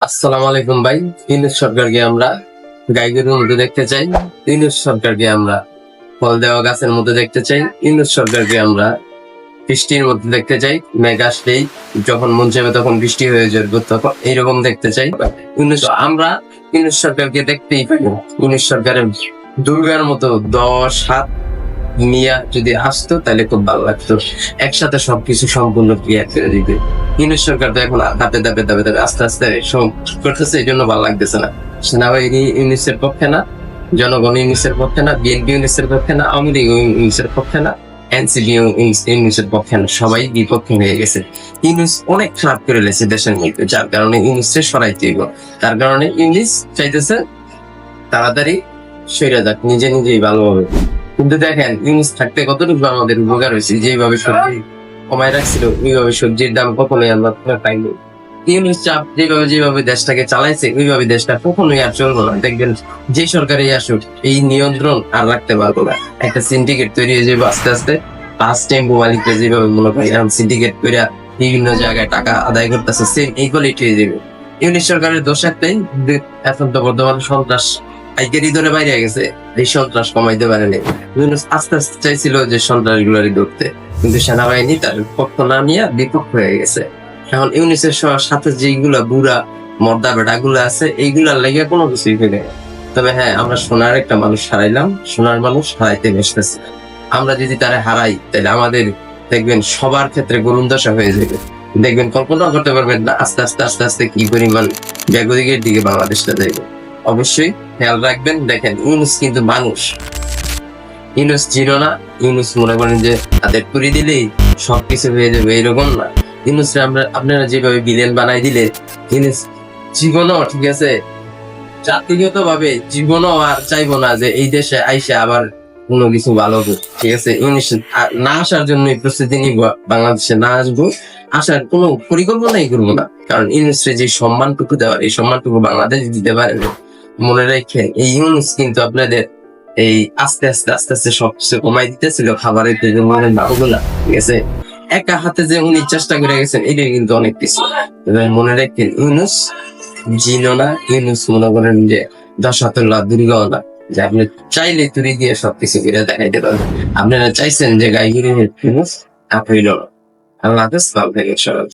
আসসালামু আলাইকুম ভাই। ইউনূস সরকারকে আমরা গাই গরুর মধ্যে দেখতে চাই। ইউনূস সরকারকে আমরা ফল দেওয়া গাছের মধ্যে দেখতে চাই। ইউনূস সরকারকে আমরা বৃষ্টির মধ্যে দেখতে চাই। মেঘ আসলেই যখন মন চাইবে তখন বৃষ্টি হয়ে যাবে, তখন এইরকম দেখতে চাই। আমরা ইউনূস সরকারকে দেখতেই পাই। ইউনূস সরকারের দুর্গার মতো 10 হাত মিয়া যদি আসতো তাহলে খুব ভালো লাগতো। একসাথে সবকিছু সম্পূর্ণ ক্লিয়ার করে দিবে। ইউনূস সরকার তো এখন ধাপে ধাপে আস্তে আস্তে সব করতেছে, এই জন্য ভালো লাগতেছে না। সেনাবাহিনী ইউনূসের পক্ষে না, জনগণ ইউনূসের পক্ষে না, বিএনপি ইউনূসের পক্ষে না, আওয়ামী লীগ ইউনূসের পক্ষে না, এনসিপি ইউনূসের পক্ষে না, সবাই বিপক্ষে হয়ে গেছে। ইউনূস অনেক খারাপ করে লেছে দেশের মধ্যে, যার কারণে ইউনূসকে সরাইতে হইব। তার কারণে ইউনূস চাইতেছে তাড়াতাড়ি সইরা যাক, নিজে নিজেই ভালো হবে। কিন্তু দেখেন ইউনূস থাকতে কতটুকু আমাদের উপকার হয়েছে। যেভাবে সবজি কমায় রাখছিল ওইভাবে সবজির দাম কখনোই আমরা পাইনি। ইউনূস চাপ যেভাবে দেশটাকে চালাইছে ওইভাবে দেশটা কখনোই আর চলবো না। দেখবেন যে সরকারই আসুক এই নিয়ন্ত্রণ আর রাখতে পারবো না। একটা সিন্ডিকেট তৈরি হয়ে যাবে আস্তে আস্তে। বাস টেম্পো মালিকরা যেভাবে মনে করি এখন সিন্ডিকেট করে বিভিন্ন জায়গায় টাকা আদায় করতেছে, সেম এই কোয়ালিটি হয়ে যাবে। ইউনূস সরকারের দোষ একটাই, এখন তো বর্তমানে সন্ত্রাস পাইকারি ধরে বাইরে গেছে, এই সন্ত্রাস কমাইতে পারেনি। ইউনূস আস্তে আস্তে চাইছিল যে সন্ত্রাস গুলারই ধরতে, কিন্তু সেনাবাহিনী তার পক্ষ না নিয়ে বিপক্ষ হয়ে গেছে। এখন ইউনূসের সাথে যেগুলা বুড়া মর্দা বেটা গুলা আছে এইগুলার লেগে কোনো কিছুই ফেলে। তবে হ্যাঁ, আমরা সোনার একটা মানুষ হারাইলাম, সোনার মানুষ হারাইতে বসতেছি। আমরা যদি তারা হারাই তাহলে আমাদের দেখবেন সবার ক্ষেত্রে করুণ দশা হয়ে যাবে। দেখবেন কল্পনা করতে পারবেন না আস্তে আস্তে আস্তে আস্তে কি পরিমাণ ব্যাগদিকের দিকে বাংলাদেশটা যাইবে। অবশ্যই খেয়াল রাখবেন। দেখেন ইউনূস কিন্তু মানুষ, ইউনূস জিরো না। ইউনূস মনে করেন যে তাদের পুরি দিলেই সবকিছু হয়ে যাবে, এরকম না। ইউনূস আপনারা যেভাবে বিলেন বানাই দিলে, ইউনূস জীবনও ঠিক আছে, জাতিগত ভাবে জীবনও আর চাইবো না যে এই দেশে আইসে আবার কোনো কিছু ভালো হোক। ঠিক আছে, ইউনূস না আসার জন্য প্রস্তুতি নিব। বাংলাদেশে না আসবো, আসার কোনো পরিকল্পনাই করবো না। কারণ ইউনূসের যে সম্মানটুকু দেওয়ার, এই সম্মানটুকু বাংলাদেশ দিতে পারে না। মনে রেখে এই ইউনূস কিন্তু আপনাদের এই আস্তে আস্তে সবকিছু কমাই দিতেছিল, খাবারের দামগুলা। ঠিক আছে, একা হাতে যে উনি চেষ্টা করে গেছেন এটাই কিন্তু অনেক কিছু। মনে রাখেন ইউনূস জিনো না, ইউনূস মনে করেন যে 10 হাত দুর্গাও না, যে আপনি চাইলে তুরি দিয়ে সবকিছু করে দেখাইতে পারবেন। আপনারা চাইছেন যে গাইগিরি ইউনূস, আপনি আল্লাহ হাফেজ, ভালো থাকেন সবাই।